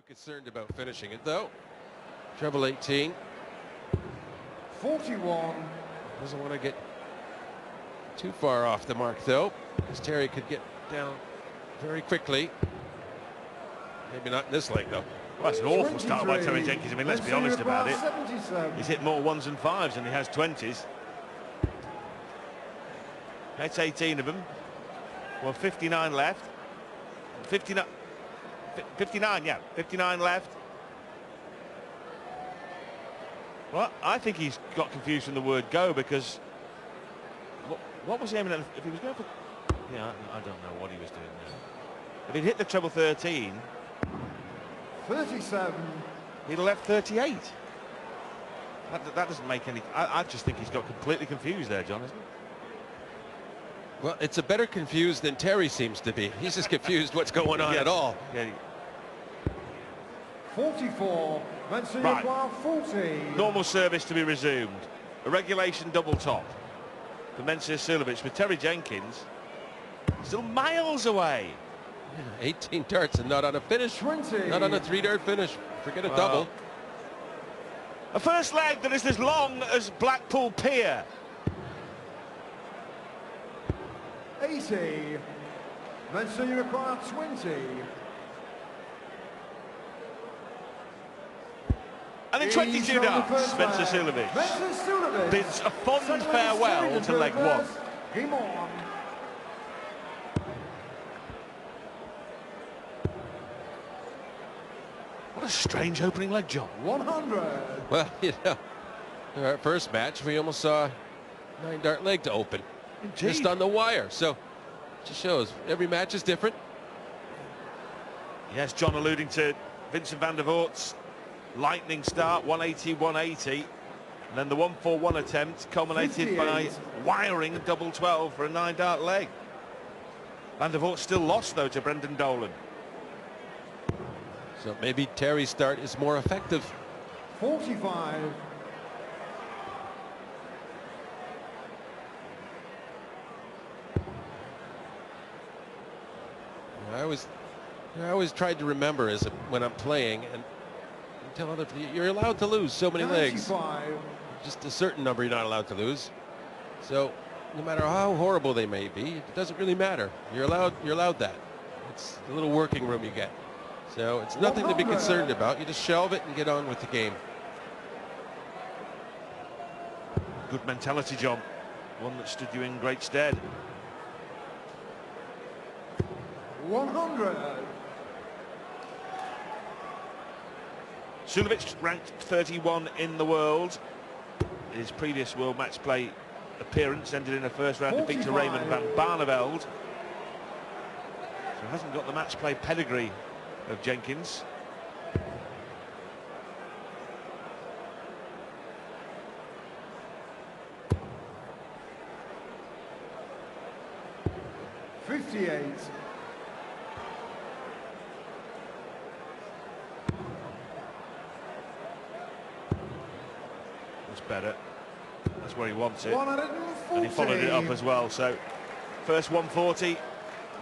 concerned about finishing it though. Treble 18. 41. Doesn't want to get too far off the mark though, because Terry could get down very quickly. Maybe not in this leg though. Well, it's an awful start by Terry Jenkins. I mean, let's be honest about it. He's hit more ones and fives than he has 20s. That's 18 of them. Well, 59 left. 59, yeah, 59 left. Well, I think he's got confused from the word go, because what was he aiming at? If he was going for, yeah, I don't know what he was doing there. If he'd hit the treble 13, 37. he'd have left 38. That doesn't make any. I just think he's got completely confused there, John, isn't he? Well, it's a better confused than Terry seems to be. He's just confused what's going on at all. Yeah. 44. Mensur Right. 40. Normal service to be resumed. A regulation double top for Mensur Suljovic, with Terry Jenkins still miles away. Yeah, 18 darts and not on a finish. 20. Not on a 3-dart finish. Forget a double. A first leg that is as long as Blackpool Pier. 80. Mensur, you require 20. And in 22 darts, Mensur Suljovic bids a fond farewell to leg one. Game on. What a strange opening leg, John. 100. Well, you know, in our first match, we almost saw a 9-dart leg to open. Indeed. Just on the wire. So, it just shows every match is different. Yes, John alluding to Vincent van der Voort's lightning start, 180-180. And then the 141 attempt culminated 58. by wiring double 12 for a 9-dart leg. Van der Voort still lost, though, to Brendan Dolan. So maybe Terry's start is more effective. 45. I always tried to remember as when I'm playing and tell other people you're allowed to lose so many 95. legs. Just a certain number you're not allowed to lose. So no matter how horrible they may be, it doesn't really matter. You're allowed that. It's the little working room you get. So it's nothing to be concerned about. You just shelve it and get on with the game. Good mentality, John. One that stood you in great stead. 100. Suljovic ranked 31 in the world. His previous World Match Play appearance ended in a first round defeat to Raymond van Barneveld. So he hasn't got the match play pedigree of Jenkins. $58. That's better. That's where he wants it. 140. And he followed it up as well. So first 140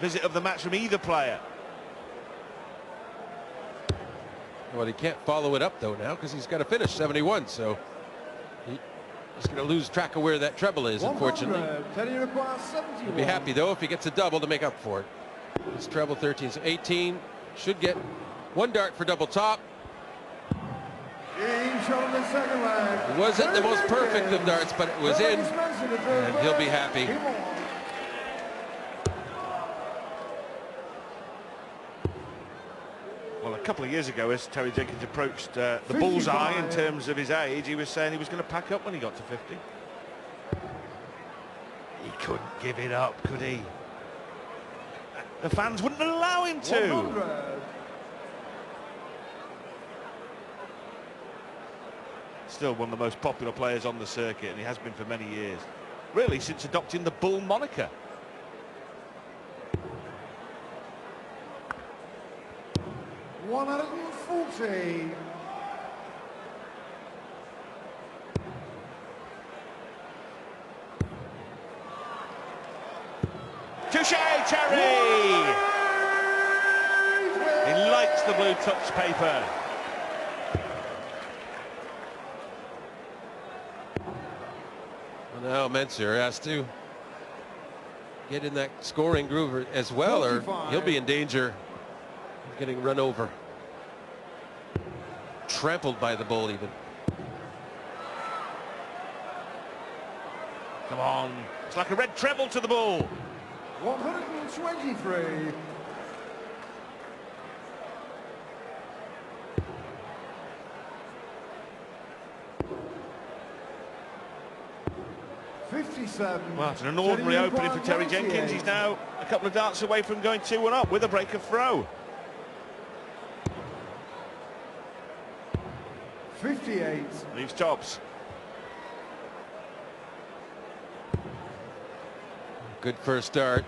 visit of the match from either player. Well, he can't follow it up though now because he's got to finish 71. So he's going to lose track of where that treble is, unfortunately. He'll be happy though if he gets a double to make up for it. It's treble 13, so 18 should get 1 dart for double top. It wasn't the most perfect of darts, but it was in, and he'll be happy. Well, a couple of years ago, as Terry Jenkins approached the bullseye in terms of his age, he was saying he was going to pack up when he got to 50. He couldn't give it up, could he? The fans wouldn't allow him to. 100. Still one of the most popular players on the circuit, and he has been for many years. Really, since adopting the Bull moniker. $140. Touche, Terry! He likes the blue touch paper. Well, now Mensur has to get in that scoring groove as well, or he'll be in danger of getting run over. Trampled by the bull even. Come on. It's like a red treble to the bull. 123. Well, it's an ordinary opening for Terry Jenkins. He's now a couple of darts away from going 2-1 up with a break of throw. 58. Leaves tops. Good first start.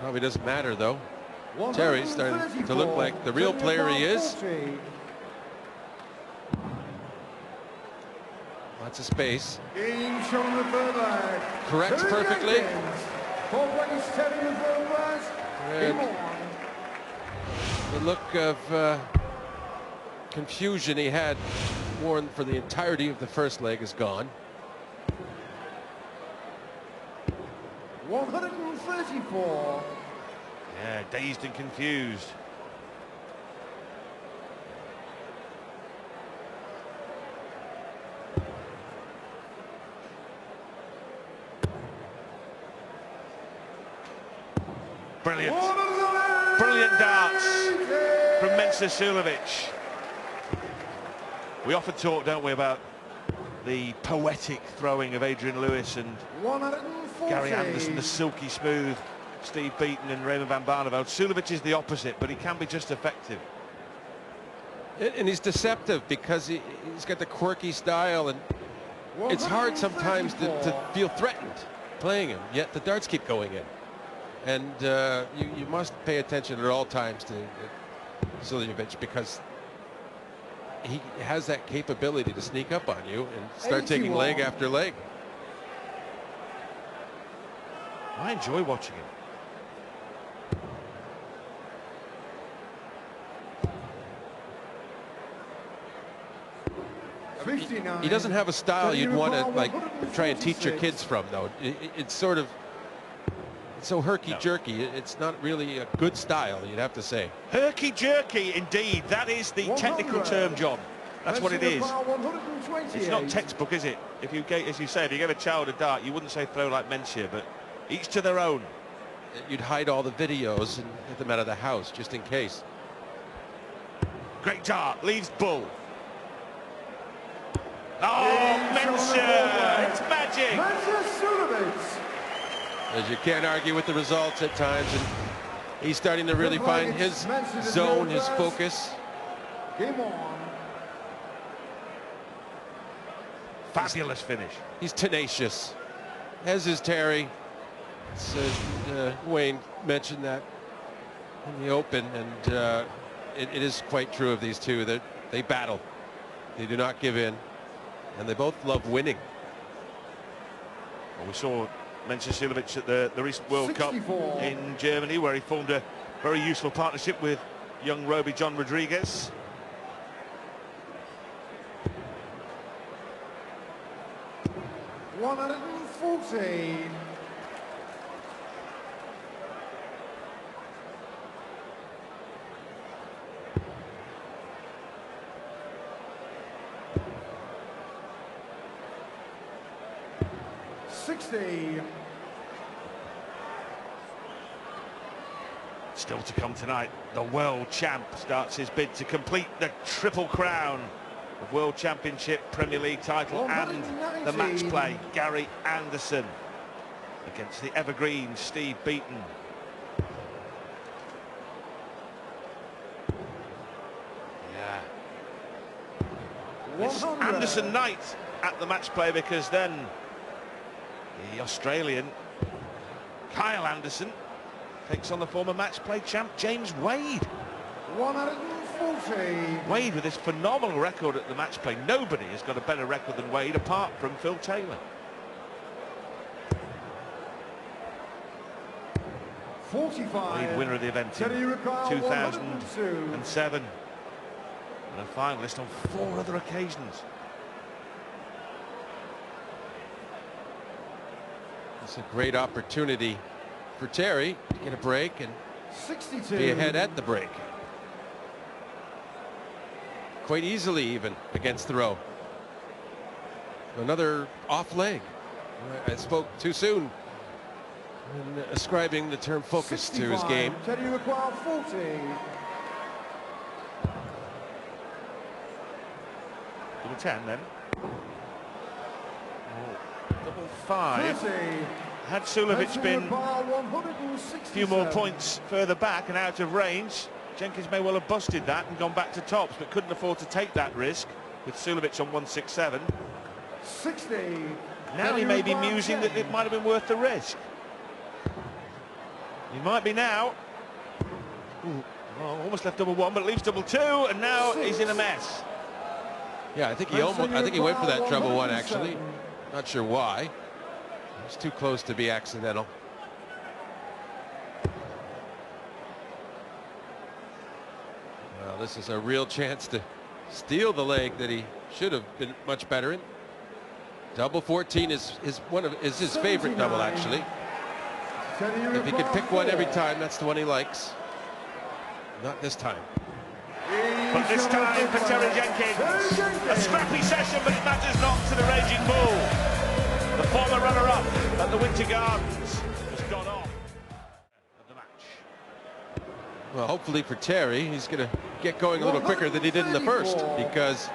Probably doesn't matter though. Terry's starting to look like the real player he is. Lots of space. Corrects perfectly. And the look of confusion he had worn for the entirety of the first leg is gone. 134. Yeah, dazed and confused. Brilliant. Brilliant darts from Mensur Suljovic. We often talk, don't we, about the poetic throwing of Adrian Lewis and Gary Anderson, the silky smooth Steve Beaton and Raymond van Barneveld. Suljovic is the opposite, but he can be just effective. And he's deceptive because he's got the quirky style, and it's hard sometimes to feel threatened playing him, yet the darts keep going in. And you must pay attention at all times to Suljovic, because he has that capability to sneak up on you and start taking leg after leg. I enjoy watching him. He doesn't have a style you'd want to like try and teach your kids from, though. It's sort of so herky-jerky. It's not really a good style, you'd have to say. Herky-jerky, indeed. That is the technical term, John. That's what it is. It's not textbook, is it? If you get, as you said, you give a child a dart, you wouldn't say throw like Mensur, but each to their own. You'd hide all the videos and get them out of the house just in case. Great dart, leaves bull. Oh, Mensur! It's magic! As you can't argue with the results at times, and he's starting to really find his zone, his focus. Game on. Fabulous finish. He's tenacious, as is Terry. Wayne mentioned that in the open, and it is quite true of these two, that they battle. They do not give in, and they both love winning. Well, we saw Mensur Suljovic at the recent World 64. Cup in Germany, where he formed a very useful partnership with young Roby John Rodriguez. $114. Still to come tonight, the world champ starts his bid to complete the triple crown of World Championship, Premier League title and the match play. Gary Anderson against the evergreen Steve Beaton. Yeah. It's Anderson night at the match play, because then the Australian Kyle Anderson takes on the former match play champ James Wade. 140. Wade with his phenomenal record at the match play. Nobody has got a better record than Wade apart from Phil Taylor. 45. Lead winner of the event in 2007. And a finalist on 4 other occasions. It's a great opportunity for Terry to get a break and 62. be ahead at the break. Quite easily even against the row. Another off leg. I spoke too soon in ascribing the term focus 65. to his game. Teddy require 40. Double 10 then. Double 5. 30. Had Suljovic been a 167. few more points further back and out of range, Jenkins may well have busted that and gone back to tops, but couldn't afford to take that risk with Suljovic on 167. 60. Now he may be musing that it might have been worth the risk. He might be now. Ooh, well, almost left double 1, but leaves double 2, and now he's in a mess. Yeah, I think he went for that treble 1 actually. Not sure why. It's too close to be accidental. Well, this is a real chance to steal the leg that he should have been much better in. Double 14 is his favorite double actually. If he could pick one every time, that's the one he likes. Not this time. But this time for Terry Jenkins, a scrappy session, but it matters not to the Raging Bull. The former runner-up at the Winter Gardens has gone off of the match. Well, hopefully for Terry, he's going to get going a little quicker than he did in the first, because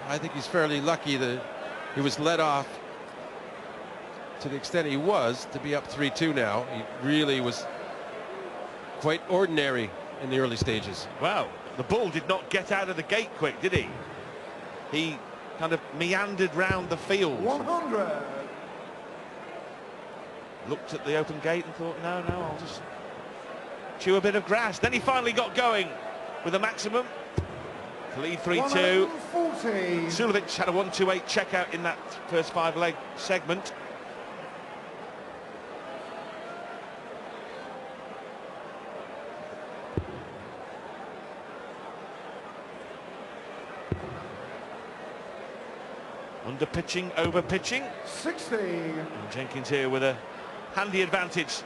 I think he's fairly lucky that he was let off to the extent he was to be up 3-2 now. He really was quite ordinary in the early stages. Wow, the Bull did not get out of the gate quick, did he? He kind of meandered round the field. 100. Looked at the open gate and thought, no, I'll just chew a bit of grass. Then he finally got going with a maximum. To lead 3-2. Suljovic had a 1-2-8 checkout in that first 5-leg segment. Under pitching, over pitching. 60. And Jenkins here with a handy advantage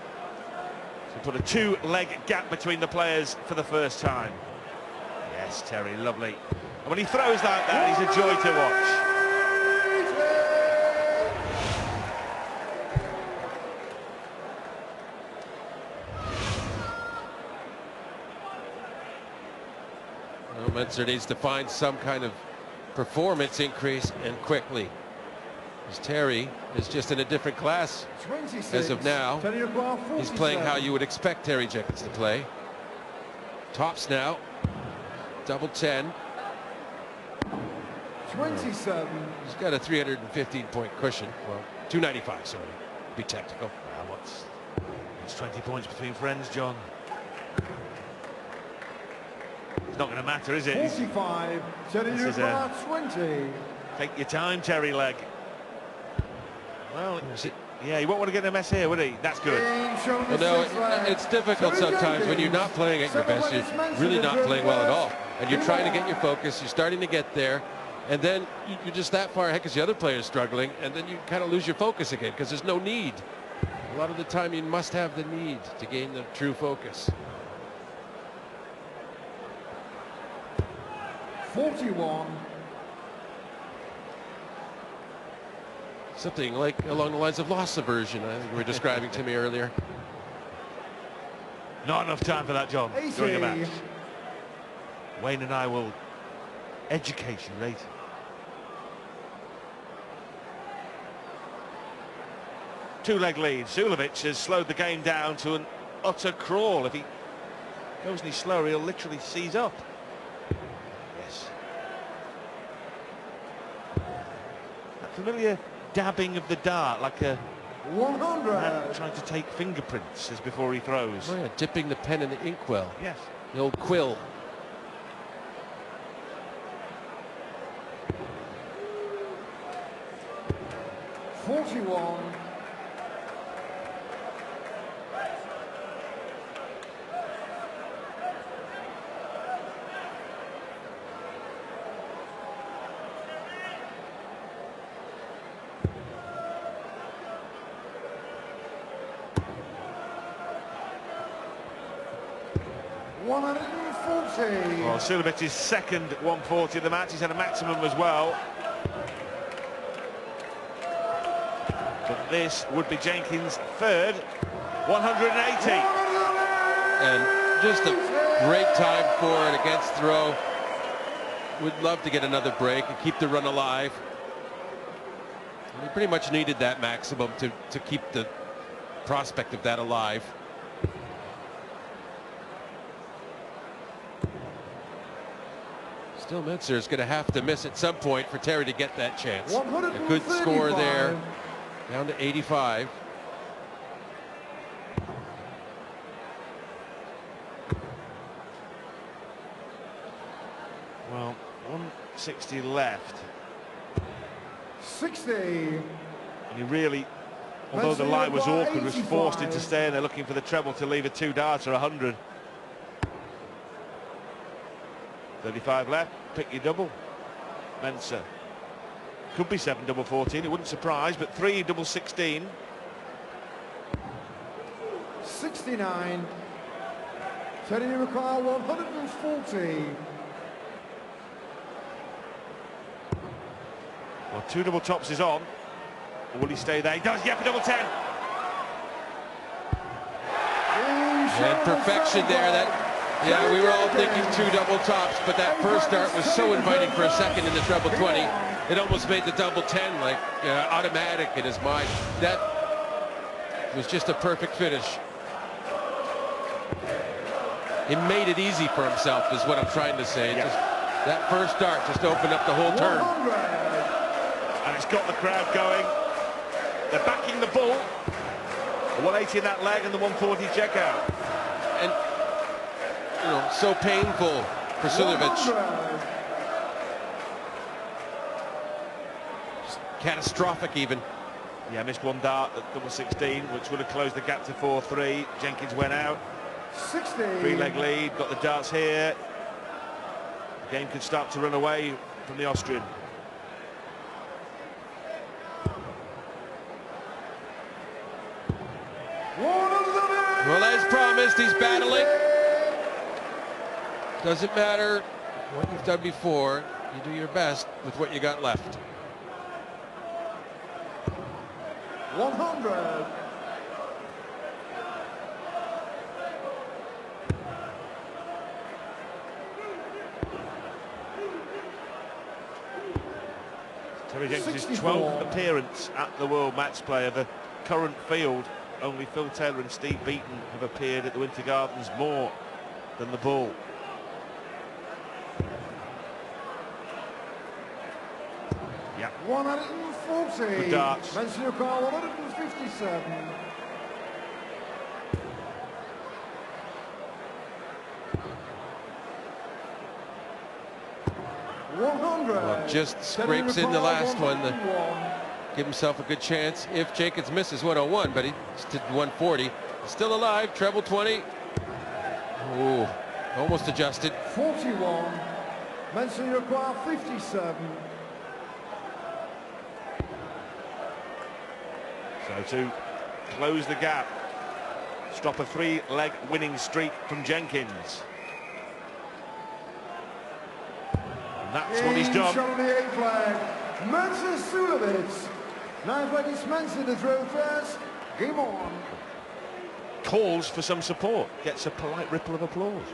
to put a 2-leg gap between the players for the first time. Yes, Terry, lovely. And when he throws like that, he's a joy to watch. Well, Mensur needs to find some kind of performance increase, and quickly. As Terry is just in a different class 26. as of now. He's playing how you would expect Terry Jenkins to play. Tops now. Double 10. 27. He's got a 315-point cushion. Well, 295, sorry. Be technical. It's 20 points between friends, John. It's not going to matter, is it? 45. Terry This is 20. Take your time, Terry leg. Well, yeah, he won't want to get in a mess here, would he? That's good. Well, no, it's difficult sometimes when you're not playing at your best. You're really not playing well at all. And you're trying to get your focus. You're starting to get there. And then you're just that far ahead because the other player's struggling. And then you kind of lose your focus again because there's no need. A lot of the time you must have the need to gain the true focus. 41. Something like along the lines of loss aversion, I think you were describing to me earlier. Not enough time for that, John, during a match. Wayne and I will educate you later. Two-leg lead. Suljovic has slowed the game down to an utter crawl. If he goes any slower, he'll literally seize up. Yes. That familiar dabbing of the dart, like a 100. man trying to take fingerprints as before he throws. Oh yeah, dipping the pen in the inkwell. Yes. The old quill. 140. Well, Suljovic's second 140 of the match. He's had a maximum as well. But this would be Jenkins' third 180. And just a great time for it against throw. Would love to get another break and keep the run alive. He pretty much needed that maximum to keep the prospect of that alive. Still, Mensur is going to have to miss at some point for Terry to get that chance. A good score there, down to 85. Well, 160 left. 60. And he really, although the line was awkward, was forced into staying there looking for the treble to leave a 2 darts or 100. 35 left, pick your double. Mensur. Could be 7 double 14, it wouldn't surprise, but 3 double 16. 69. Teddy require 140. Well, 2 double tops is on. Or will he stay there? He does, yeah, for double 10. And perfection there. Yeah, we were all thinking 2 double tops, but that first start was so inviting for a second in the treble 20. It almost made the double 10 like automatic in his mind. That was just a perfect finish. He made it easy for himself, is what I'm trying to say. Yeah. Just, that first start just opened up the whole turn. And it's got the crowd going. They're backing the bull. The 180 in that leg and the 140 check out. And, you know, so painful for Suljovic. Just catastrophic even. Yeah, missed 1 dart at double 16, which would have closed the gap to 4-3. Jenkins went out. 60. 3-leg lead, got the darts here. The game could start to run away from the Austrian. Well, as promised, he's battling. Doesn't matter what you've done before. You do your best with what you got left. 100. Terry Jenkins' 64. 12th appearance at the World Matchplay of the current field. Only Phil Taylor and Steve Beaton have appeared at the Winter Gardens more than the Bull. Yeah. 140. Good darts. Mensur call 157. Well, just scrapes in the last one to give himself a good chance if Jenkins misses 101, but he's to 140. Still alive, treble 20. Ooh, almost adjusted. 41. Mensur require 57. So to close the gap, stop a 3-leg winning streak from Jenkins. And that's what he's done. Shot on the 8th leg. Mensur Suljovic. 9th leg is Mensur to throw first. Game on. Calls for some support. Gets a polite ripple of applause.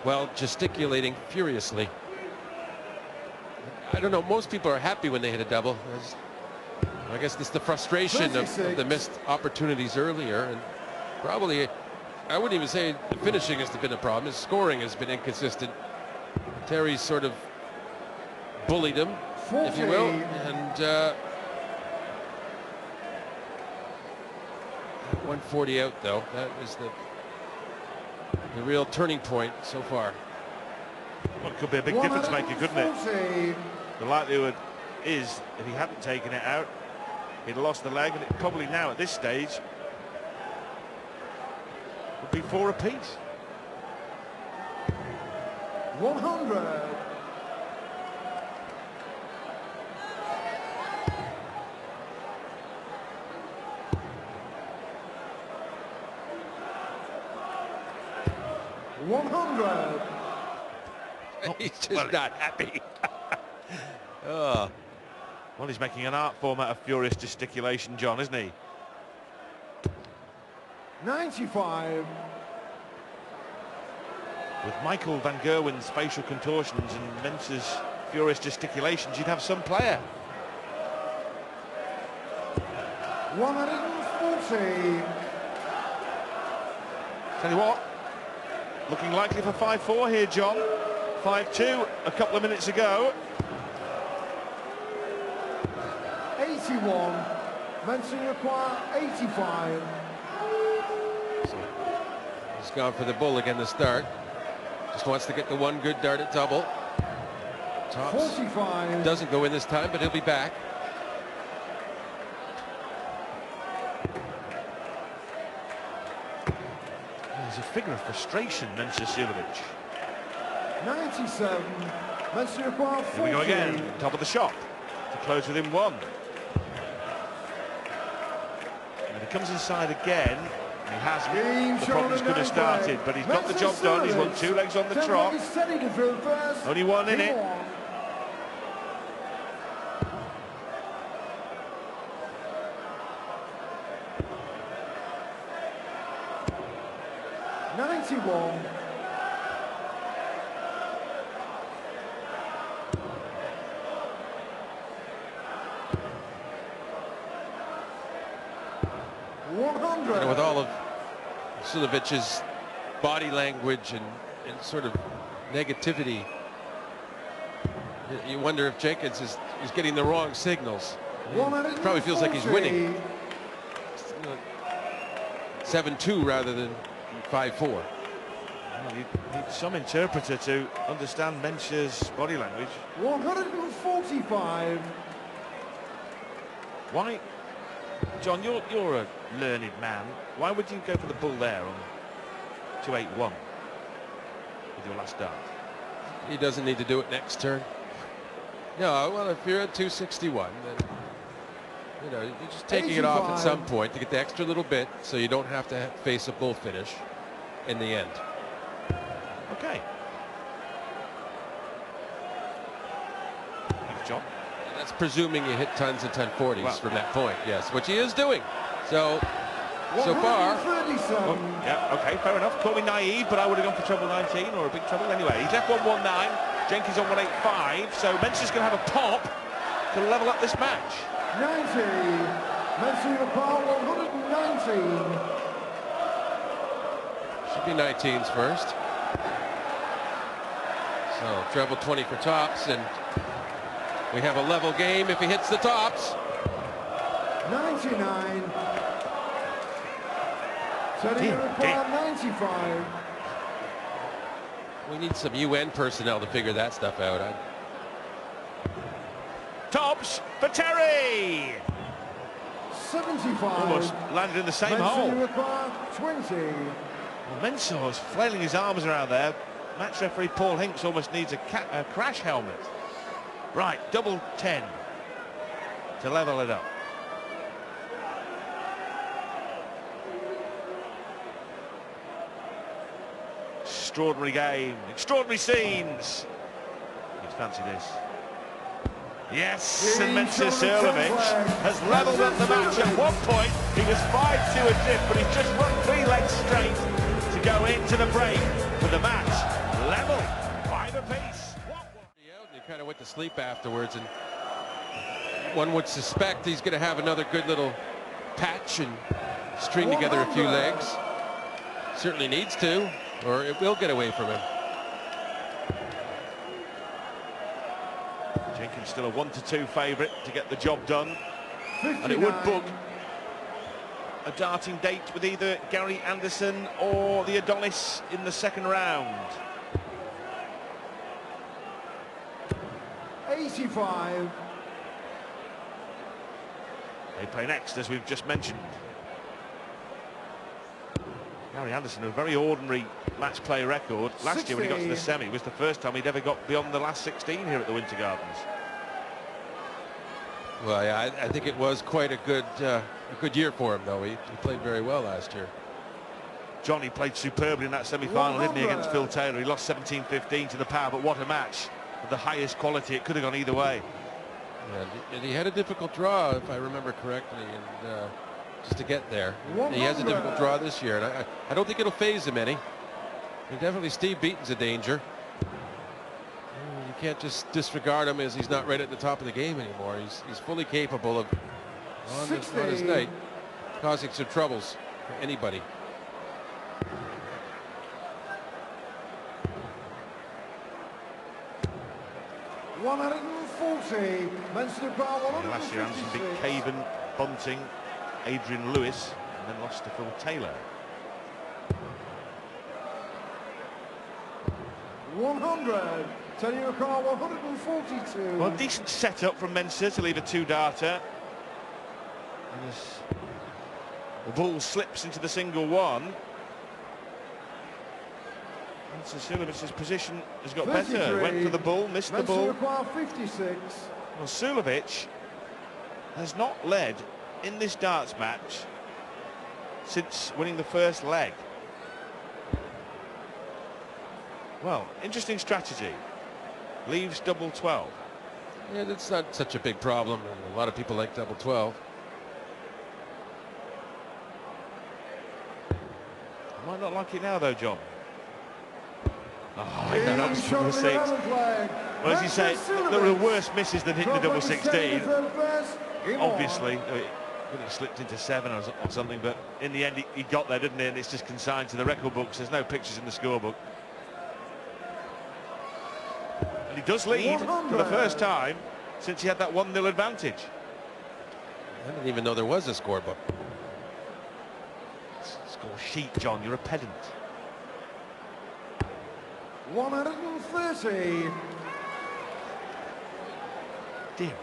Well, gesticulating furiously. I don't know, most people are happy when they hit a double. I guess it's the frustration of the missed opportunities earlier, and probably, I wouldn't even say the finishing has been a problem. His scoring has been inconsistent. Terry's sort of bullied him, 40. if you will, and 140 out though. That was the real turning point so far. Well, it could be a big difference maker, couldn't it? The likelihood is, if he hadn't taken it out, he'd have lost the leg, and it probably now at this stage would be 4 apiece. 100. 100. He's just not happy. Oh. Well, he's making an art form out of furious gesticulation, John, isn't he? 95. With Michael van Gerwen's facial contortions and Mensur's furious gesticulations, you'd have some player. 140. Tell you what, looking likely for 5-4 here, John. 5-2 a couple of minutes ago. 81. Mensur require 85. He's gone for the bull again to start. Just wants to get the one good dart at double. Tops 45. doesn't go in this time, but he'll be back. He's a figure of frustration, Mensur Suljovic. 97. Mensur require 40. Here we go again, top of the shop, to close within one. And he comes inside again. He hasn't. The problems could have started, but he's got the job done. He's won 2 legs on the trot. Only one in it. .91. And with all of Suljovic's body language and sort of negativity, you wonder if Jenkins is getting the wrong signals. He probably feels like he's winning. 7-2 rather than 5-4. Well, you need some interpreter to understand Mensur's body language. 145. Why, John, you're a learned man. Why would you go for the bull there on 281 with your last dart? He doesn't need to do it next turn. No, well, if you're at 261, then you know you're just taking it off at some point to get the extra little bit, so you don't have to face a bull finish in the end. Okay. Thanks, John. And that's presuming you hit tons of 1040s from that point. Yes, which he is doing. So far. Well, yeah, okay, fair enough. Call me naive, but I would have gone for treble 19 or a big treble anyway. He's left 119. Jenkins on 185. So Mensur's going to have a pop to level up this match. 90. Mensur require 119. Should be 19s first. So treble 20 for tops, and we have a level game if he hits the tops. 99. Setting a require 95. We need some UN personnel to figure that stuff out. Tops for Terry. 75. Almost landed in the same hole. Mensur require 20. Well, Mensur's flailing his arms around there. Match referee Paul Hinks almost needs a crash helmet. Right, double 10 to level it up. Extraordinary game, extraordinary scenes. You'd fancy this. Yes, and Mensur Suljovic has levelled up the match. At one point, he was 5-2 adrift, but he's just run 3 legs straight to go into the break for the match. Level, 5 apiece. He kind of went to sleep afterwards, and one would suspect he's going to have another good little patch and string together a few legs. Certainly needs to, or it will get away from him. Jenkins still a 1-2 favourite to get the job done, 59. and it would book a darting date with either Gary Anderson or the Adonis in the second round. 85. They play next, as we've just mentioned. Gary Anderson, a very ordinary match play record. Last year when he got to the semi was the first time he'd ever got beyond the last 16 here at the Winter Gardens. Well, yeah, I think it was quite a good year for him, though. He played very well last year. Johnny played superbly in that semi-final, didn't he, against Phil Taylor? He lost 17-15 to the power, but what a match. Of the highest quality, it could have gone either way. Yeah, and he had a difficult draw, if I remember correctly, and just to get there. He has a difficult draw this year, and I don't think it'll phase him any. And definitely Steve Beaton's a danger. You can't just disregard him as he's not right at the top of the game anymore. He's fully capable of, on his night, causing some troubles for anybody. Last year, Anderson beat Caven, Bunting, Adrian Lewis, and then lost to Phil Taylor. 100. Tony O'Carr, 142. Well, decent setup from Mensur to leave a two-darter. And as the ball slips into the single one, Suljovic's position has got 33. better. Went for the ball, missed the ball. 56. Well, Suljovic has not led in this darts match since winning the first leg. Well, interesting strategy. Leaves double 12. Yeah, that's not such a big problem. A lot of people like double 12. Might not like it now, though, John. Oh, That was double 6. Well, as you say, there were worse misses than hitting the double 16. Obviously, it could have slipped into 7 or something, but in the end, he got there, didn't he? And it's just consigned to the record books. There's no pictures in the scorebook. And he does lead for the first time since he had that 1-0 advantage. I didn't even know there was a scorebook. Score sheet, John. You're a pedant. 130. Dear me.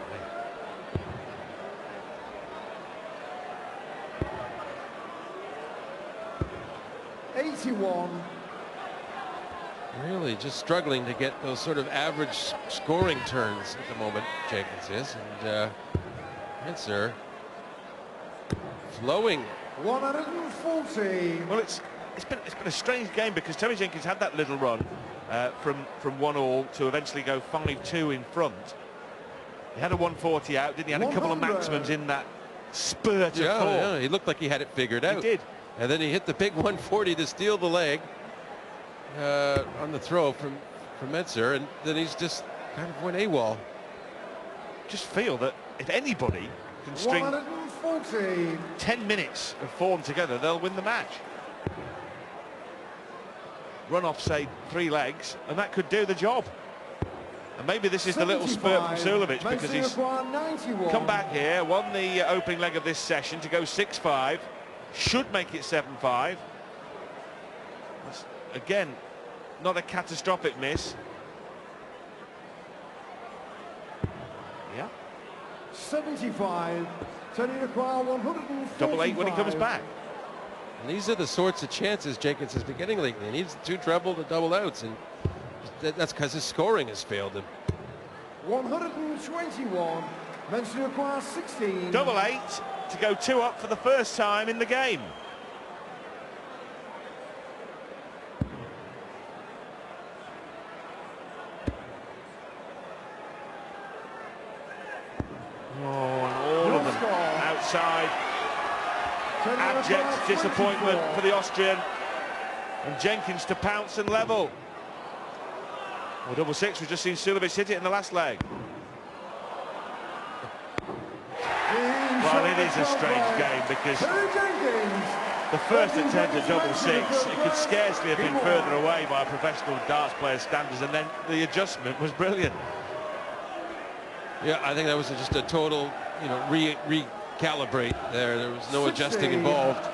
81. Really just struggling to get those sort of average scoring turns at the moment, Jenkins is. And Mensur flowing. 140. Well, it's been a strange game because Tony Jenkins had that little run from 1-all to eventually go 5-2 in front. He had a 140 out, didn't he? Had a couple of maximums in that spurt of form. Yeah, he looked like he had it figured out. He did. And then he hit the big 140 to steal the leg on the throw from Mensur, and then he's just kind of went AWOL. Just feel that if anybody can string 140. 10 minutes of form together, they'll win the match. Run off, say, 3 legs, and that could do the job. And maybe this is the little spurt from Suljovic, because he's come back here, won the opening leg of this session to go 6-5, should make it 7-5. That's, again, not a catastrophic miss. Yeah. 75. Tony O'Carr, 145. Double 8 when he comes back. And these are the sorts of chances Jenkins has been getting lately. He needs 2 treble to double outs, and that's because his scoring has failed him. 121. Mensur O'Carr, 16. Double 8 to go 2 up for the first time in the game. Oh, and all of them outside. Abject disappointment for the Austrian, and Jenkins to pounce and level. Well, double 6, we've just seen Suljovic hit it in the last leg. Well, it is a strange game because the first attempt at double 6, it could scarcely have been further away by a professional darts player's standards, and then the adjustment was brilliant. Yeah, I think that was just a total, recalibrate there. There was no adjusting involved.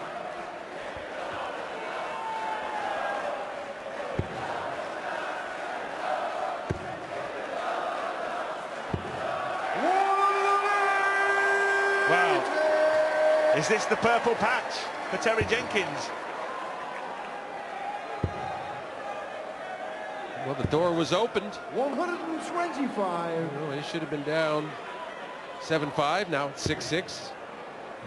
Wow. Is this the purple patch for Terry Jenkins? Well, the door was opened. 125. He should have been down 7-5. Now it's 6-6.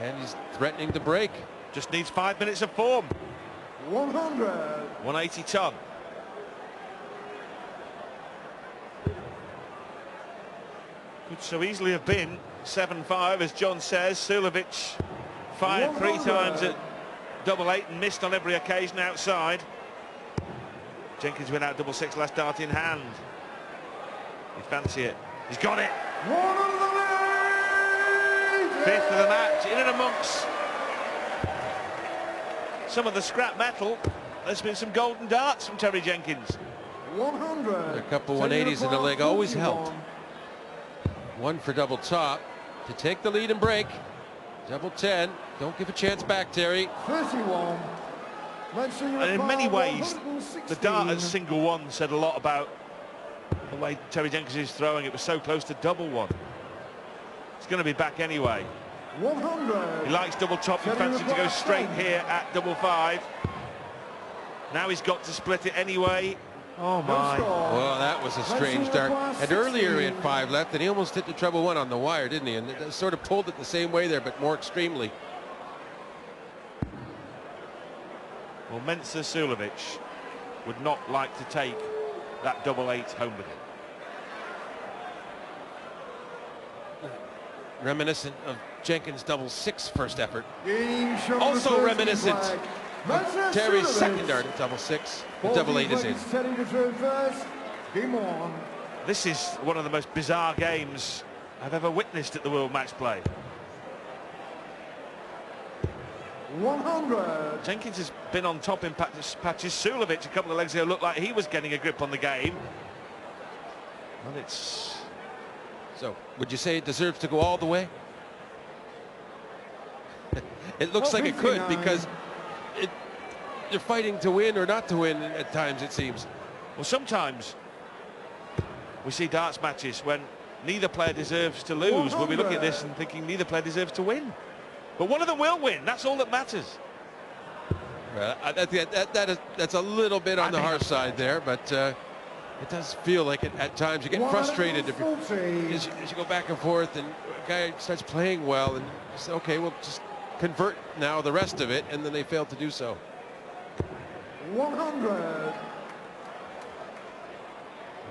And he's threatening to break. Just needs 5 minutes of form. 100. 180 ton. Could so easily have been 7-5, as John says. Suljovic fired 3 times at double 8 and missed on every occasion outside. Jenkins went out double 6, last dart in hand. He'd fancy it. He's got it. 5th of the match, in and amongst some of the scrap metal. There's been some golden darts from Terry Jenkins. 100. A couple 180s in the leg always helped. One for double top to take the lead and break. Double 10. Don't give a chance back, Terry. 31. And in many ways, the dart at single 1 said a lot about the way Terry Jenkins is throwing. It was so close to double 1. It's going to be back anyway. 100. He likes double top. He fancies to go straight here at double 5. Now he's got to split it anyway. Oh my. Well, that was a strange dart. And earlier he had 5 left, and he almost hit the treble 1 on the wire, didn't he? And it sort of pulled it the same way there, but more extremely. Well, Mensur Suljovic would not like to take that double 8 home with him. Reminiscent of Jenkins' double 6 first effort. Also reminiscent of Terry's second dart at double 6. The double 8 is in. This is one of the most bizarre games I've ever witnessed at the World Match Play. 100. Jenkins has been on top in patches. Suljovic a couple of legs ago looked like he was getting a grip on the game. And it's... So, would you say it deserves to go all the way? It looks like it could, because they're fighting to win or not to win at times, it seems. Well, sometimes we see darts matches when neither player deserves to lose. We'll be looking at this and thinking neither player deserves to win. But one of them will win. That's all that matters. Well, that's a little bit on the harsh side there, but it does feel like it at times. You get frustrated if as you go back and forth, and a guy starts playing well, and you say, okay, we'll just convert now the rest of it, and then they fail to do so. 100.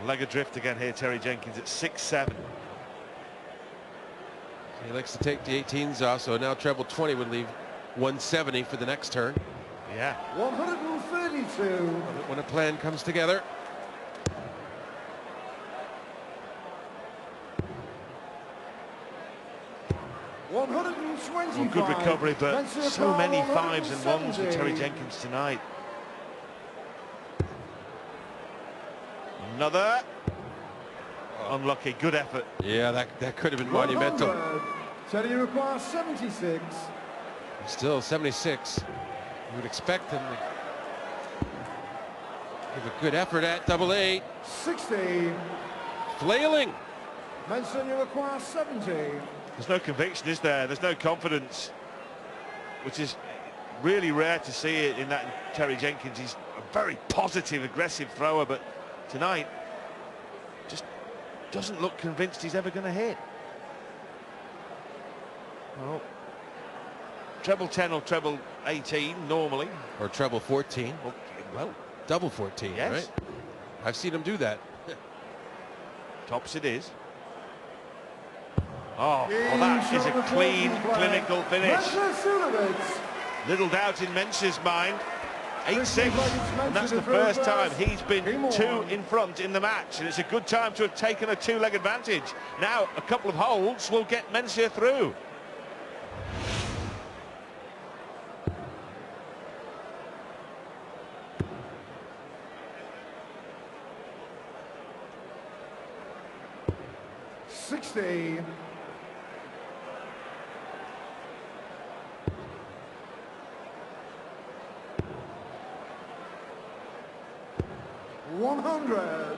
Leg adrift again here, Terry Jenkins at 6-7. He likes to take the 18s off, so now treble 20 would leave 170 for the next turn. Yeah. 132. When a plan comes together. Well, good recovery, but so many 5s and 1s for Terry Jenkins tonight. Another. Unlucky, good effort. Yeah, that could have been monumental. Terry requires 76. Still 76. You would expect him to give a good effort at double 8. 60. Flailing. Mensur requires 70. There's no conviction, is there? There's no confidence, which is really rare to see it in that Terry Jenkins. He's a very positive, aggressive thrower, but tonight just doesn't look convinced he's ever going to hit. Well, treble 10 or treble 18 normally. Or treble 14. Well, double 14, yes. Right? I've seen him do that. Tops it is. Oh, well, that is a clean, clinical finish. Little doubt in Mensur's mind. 8-6, and that's the first time he's been 2 in front in the match, and it's a good time to have taken a 2-leg advantage. Now a couple of holds will get Mensur through. $60. 100.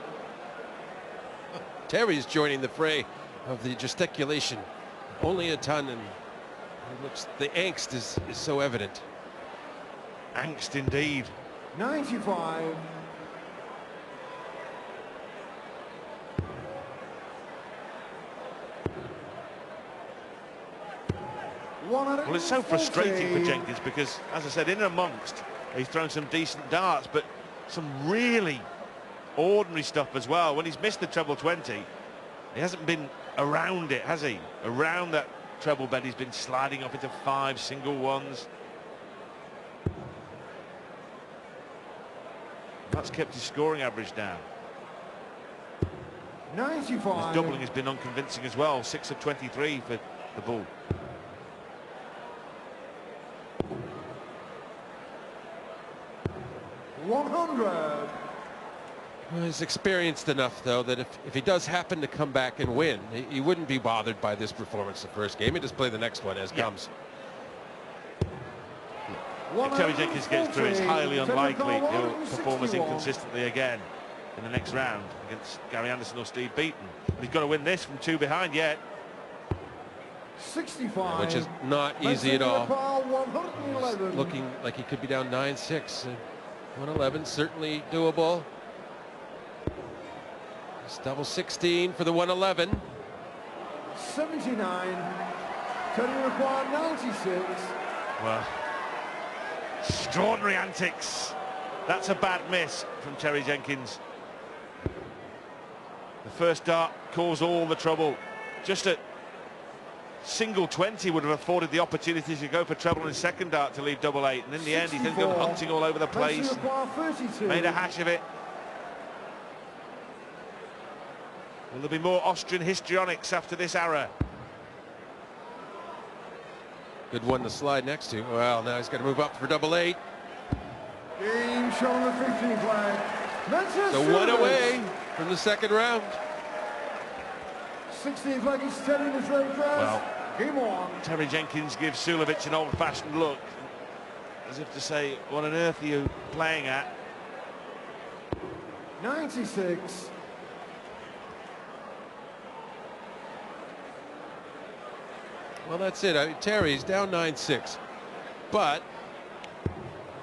Terry's joining the fray of the gesticulation. Only a ton, and it looks, the angst is so evident. Angst indeed. 95. Well, it's so frustrating for Jenkins because, as I said, in and amongst He's thrown some decent darts, but some really ordinary stuff as well. When he's missed the treble 20, he hasn't been around it, has he? Around that treble bed, he's been sliding off into 5 single ones. That's kept his scoring average down. 95. His doubling has been unconvincing as well. 6 of 23 for the Bull. $100. Well, he's experienced enough, though, that if he does happen to come back and win, he wouldn't be bothered by this performance the first game. He'd just play the next one as comes. If Terry Jenkins gets through, it's highly unlikely he'll perform as inconsistently again in the next round against Gary Anderson or Steve Beaton. But he's got to win this from 2 behind yet. 65. Which is not easy at all. 111. Looking like he could be down 9-6. 111 certainly doable. It's double 16 for the 111. 79. Terry required 96. Well, extraordinary antics. That's a bad miss from Terry Jenkins. The first dart caused all the trouble. Just a single 20 would have afforded the opportunity to go for treble in his second dart to leave double 8, and in the end he's then gone hunting all over the place, made a hash of it. Will there be more Austrian histrionics after this error? Good one to slide next to. Well, now he's got to move up for double 8. Game shown the 15 flag. So 1 away from the second round. 16 flag is steady in his very first. Well, game on. Terry Jenkins gives Suljovic an old-fashioned look, as if to say, what on earth are you playing at? 96. Well, that's it. I mean, Terry's down 9-6, but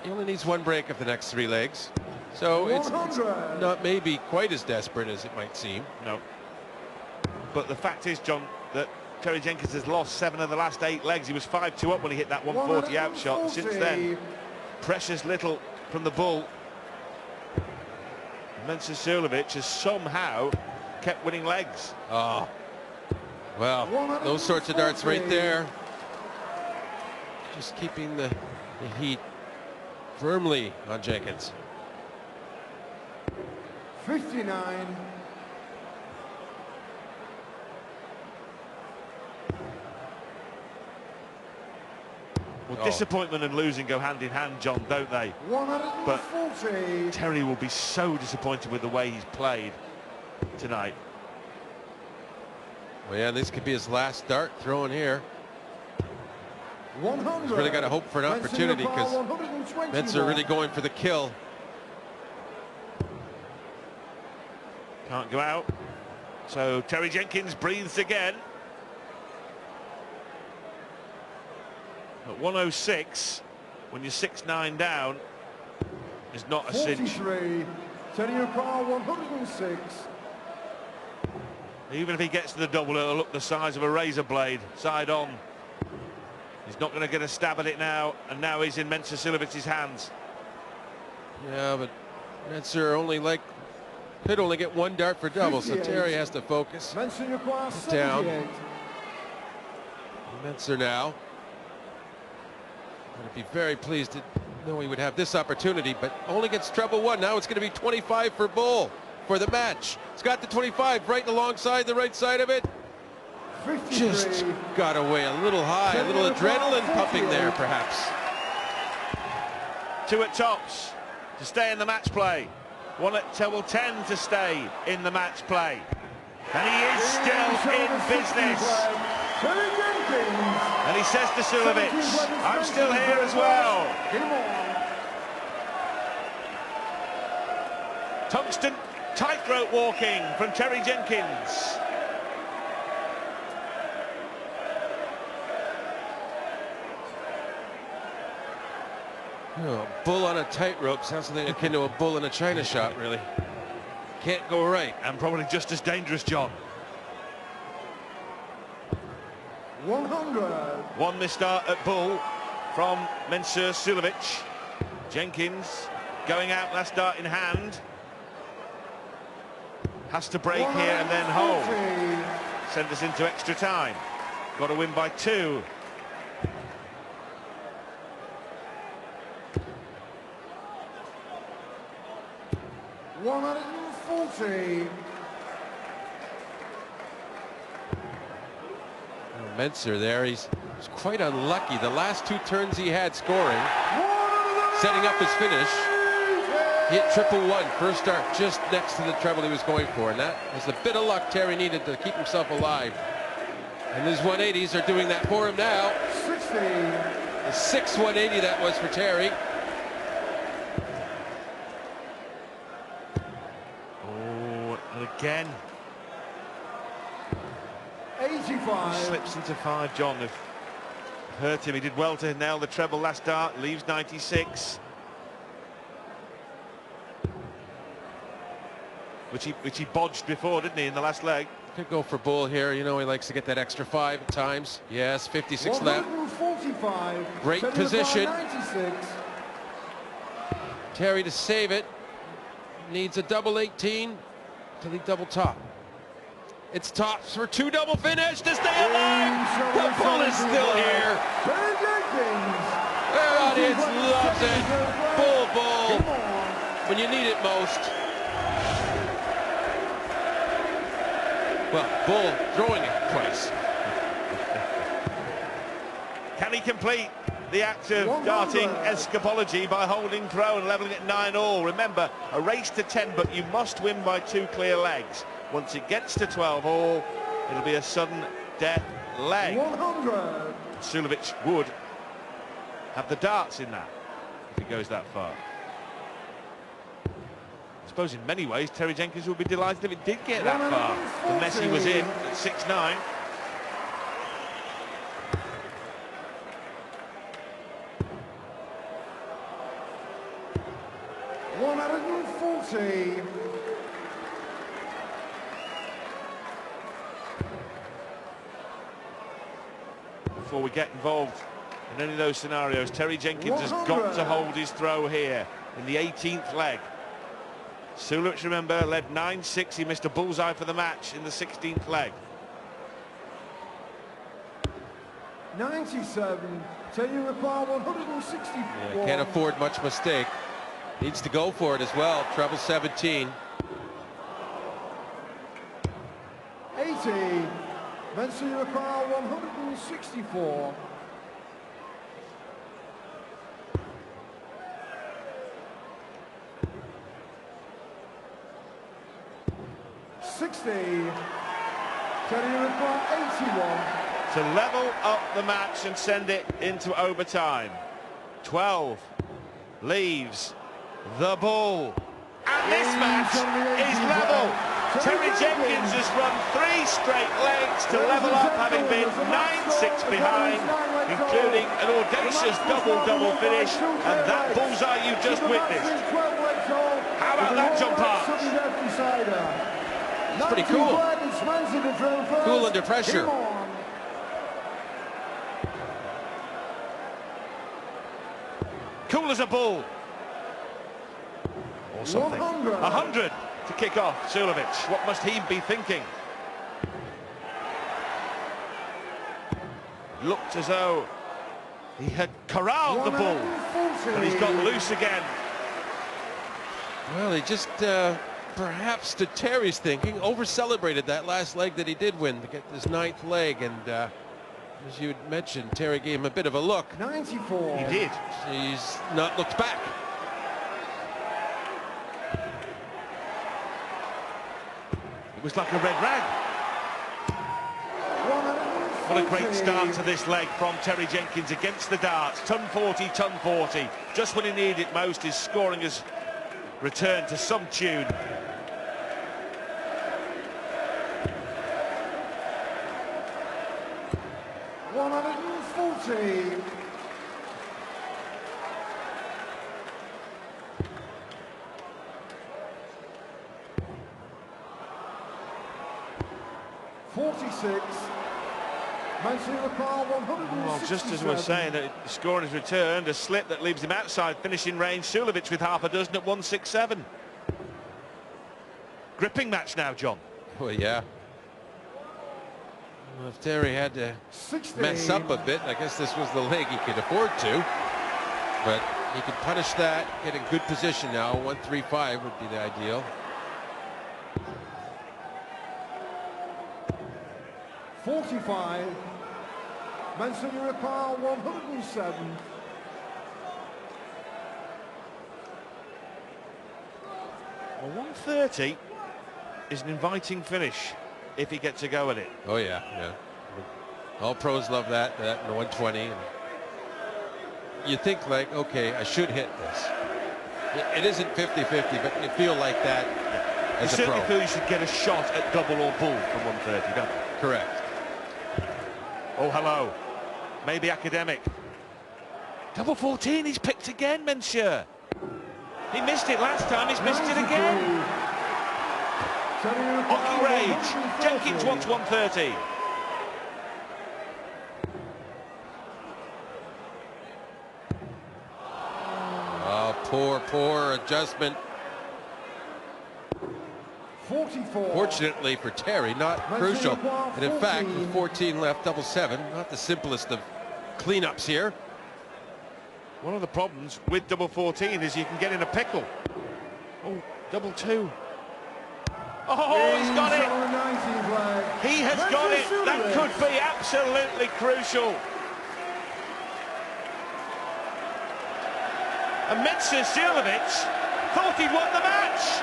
he only needs 1 break of the next 3 legs, so it's not maybe quite as desperate as it might seem. No. But the fact is, John, that Terry Jenkins has lost 7 of the last 8 legs. He was 5-2 up when he hit that 140 outshot. Since then, precious little from the Bull. Mensur Suljovic has somehow kept winning legs. Oh. Well, those sorts of darts right there. Just keeping the heat firmly on Jenkins. 59. Well, disappointment and losing go hand in hand, John, don't they? 140. But Terry will be so disappointed with the way he's played tonight. Well, yeah, this could be his last dart thrown here. 100. He's really got to hope for an opportunity, because Mensur really going for the kill. Can't go out. So Terry Jenkins breathes again. At 106, when you're 6-9 down, is not a cinch. 43. Terry required 106. Even if he gets to the double, it'll look the size of a razor blade, side on. He's not going to get a stab at it now, and now he's in Mensur Suljovic's hands. Yeah, but Mensur could only get 1 dart for double, 58. So Terry has to focus. Mensur requires down. 78. Mensur now. I'd be very pleased to know he would have this opportunity, but only gets treble 1. Now it's going to be 25 for Bull for the match. It's got the 25 right alongside the right side of it. 53. Just got away a little high, a little adrenaline pumping there, perhaps. 2 at tops to stay in the match play. 1 at treble 10 to stay in the match play. And he is still in business. And he says to Suljovic, I'm still here as well. Tungsten tightrope walking from Terry Jenkins. Oh, bull on a tightrope sounds something akin to a bull in a china shop, really. Can't go right. And probably just as dangerous, John. 100. 1 missed start at Bull from Mensur Suljovic. Jenkins going out, last dart in hand. Has to break here and then hold. Send us into extra time. Got to win by 2. $140. Mensur there, he's quite unlucky. The last 2 turns he had scoring, setting up his finish, he hit 111, first start just next to the treble he was going for, and that was a bit of luck Terry needed to keep himself alive. And his 180s are doing that for him now. 60. The 6 180 that was for Terry. Oh, and again. 85. Slips into 5, John. They've hurt him. He did well to nail the treble last start. Leaves 96. Which he bodged before, didn't he, in the last leg? Could go for bull here. You know, he likes to get that extra 5 at times. Yes, 56 left. 145. Great position. 96. Terry to save it. Needs a double 18 to the double top. It's tops for 2 double finish to stay alive. The bull is still here. The audience loves it. Bull. When you need it most. Well, bull throwing it twice. Can he complete the act of darting escapology by holding throw and levelling at 9-all? Remember, a race to 10, but you must win by 2 clear legs. Once it gets to 12-all, it'll be a sudden death leg. 100. Suljovic would have the darts in that if he goes that far. I suppose in many ways Terry Jenkins would be delighted if it did get that far. The mess he was in at 6-9. $140. Before we get involved in any of those scenarios, Terry Jenkins has got to hold his throw here in the 18th leg. Suljovic, remember, led 9-6. He missed a bullseye for the match in the 16th leg. 97. So you require 164. Yeah, can't afford much mistake. Needs to go for it as well. Treble 17. 80. Mensur, you require 164. To level up the match and send it into overtime. 12 leaves the bull. And this match is level. Terry Jenkins has run 3 straight legs to level up, having been 9-6 behind, including an audacious double finish, and that bullseye you just witnessed. How about that, John Parks? It's pretty cool. Cool under pressure. Cool as a bull. Or something. 100 to kick off Suljovic. What must he be thinking? Looked as though he had corralled the bull, but he's got loose again. Well, he just, perhaps to Terry's thinking, over-celebrated that last leg that he did win to get his 9th leg, and as you had mentioned, Terry gave him a bit of a look. 94. He did. He's not looked back. It was like a red rag. What a great start to this leg from Terry Jenkins against the darts. Ton 40, ton 40. Just when he needed it most, his scoring has returned to some tune. $140. $46. Mensur require 167. Well, just as we're saying that scoring has returned, a slip that leaves him outside finishing range. Suljovic with half a dozen at 167. Gripping match now, John. Well, yeah. Well, if Terry had to 16. mess up a bit, I guess this was the leg he could afford to. But he could punish that, get in good position now. 135 would be the ideal. 45. Mensur require 107. Well, 130 is an inviting finish if he gets a go at it. Oh, yeah, yeah. All pros love that in 120. And you think like, okay, I should hit this. It isn't 50-50, but you feel like that as a pro. You certainly feel you should get a shot at double or bull from 130, don't you? Correct. Oh, hello. Maybe academic. Double 14, he's picked again, Mensur. He missed it last time, he's missed it again. Hockey rage. Jenkins wants 130. Oh, poor adjustment. 44. Fortunately for Terry, not crucial. And in fact, with 14 left, double 7, not the simplest of cleanups here. One of the problems with double 14 is you can get in a pickle. Oh, double 2. Oh, he's got it. He has got it. That could be absolutely crucial. And Mensur Suljovic thought he'd won the match.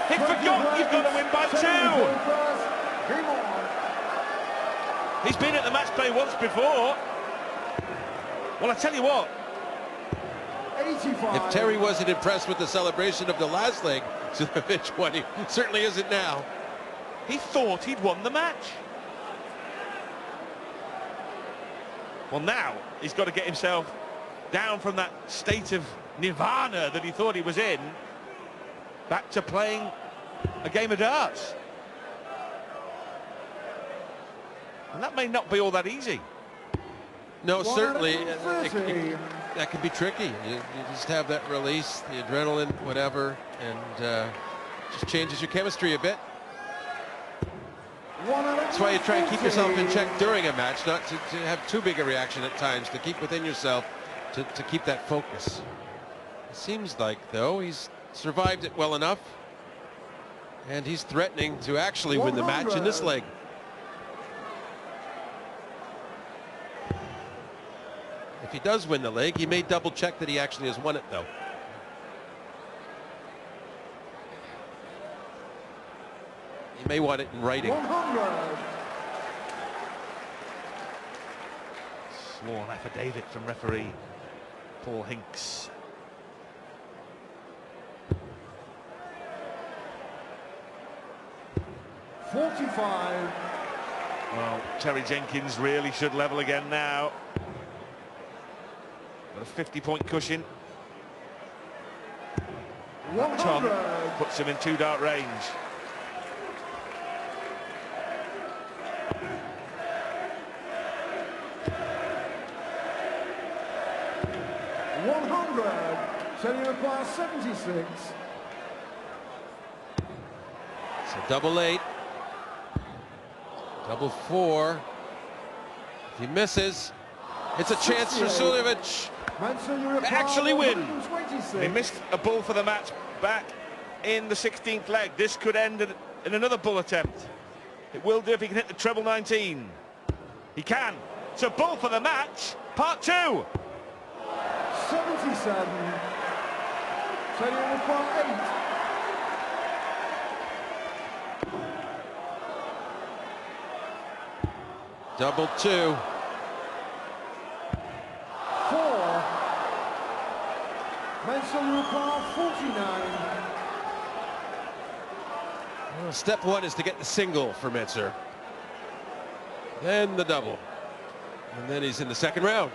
He forgot you've got to win by 2. He's been at the match play once before. Well, I tell you what. 85. If Terry wasn't impressed with the celebration of the last leg, Suljovic won. He certainly isn't now. He thought he'd won the match. Well, now he's got to get himself down from that state of nirvana that he thought he was in, back to playing a game of darts. And that may not be all that easy. No, certainly that can be tricky. You just have that release, the adrenaline, whatever, and just changes your chemistry a bit. That's why you try and keep yourself in check during a match, not to have too big a reaction at times, to keep within yourself, to keep that focus. It seems like, though, he's survived it well enough, and he's threatening to actually win the match in this leg. If he does win the leg, he may double check that he actually has won it, though. He may want it in writing. 100. Sworn affidavit from referee Paul Hinks. $45. Well, Terry Jenkins really should level again now. Got a 50-point cushion. Tom puts him in 2-dart range. Terry requires 76. So double 8. Double 4. If he misses, it's a chance for Suljovic to actually win. He missed a bull for the match back in the 16th leg. This could end in another bull attempt. It will do if he can hit the treble 19. He can. It's a bull for the match. Part 2. 77. Terry requires 8. Double 2. 4. Mensur requires 49. Well, step 1 is to get the single for Mensur. Then the double. And then he's in the second round.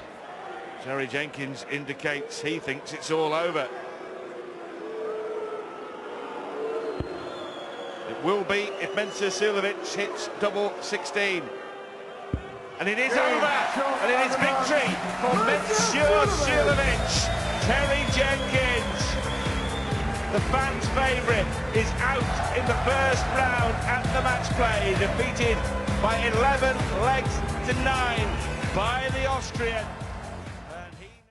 Terry Jenkins indicates he thinks it's all over. It will be if Mensur Suljovic hits double 16. And it is over, and it is victory for Mensur Suljovic. Terry Jenkins, the fans' favourite, is out in the first round at the match play, defeated by 11 legs to 9 by the Austrian.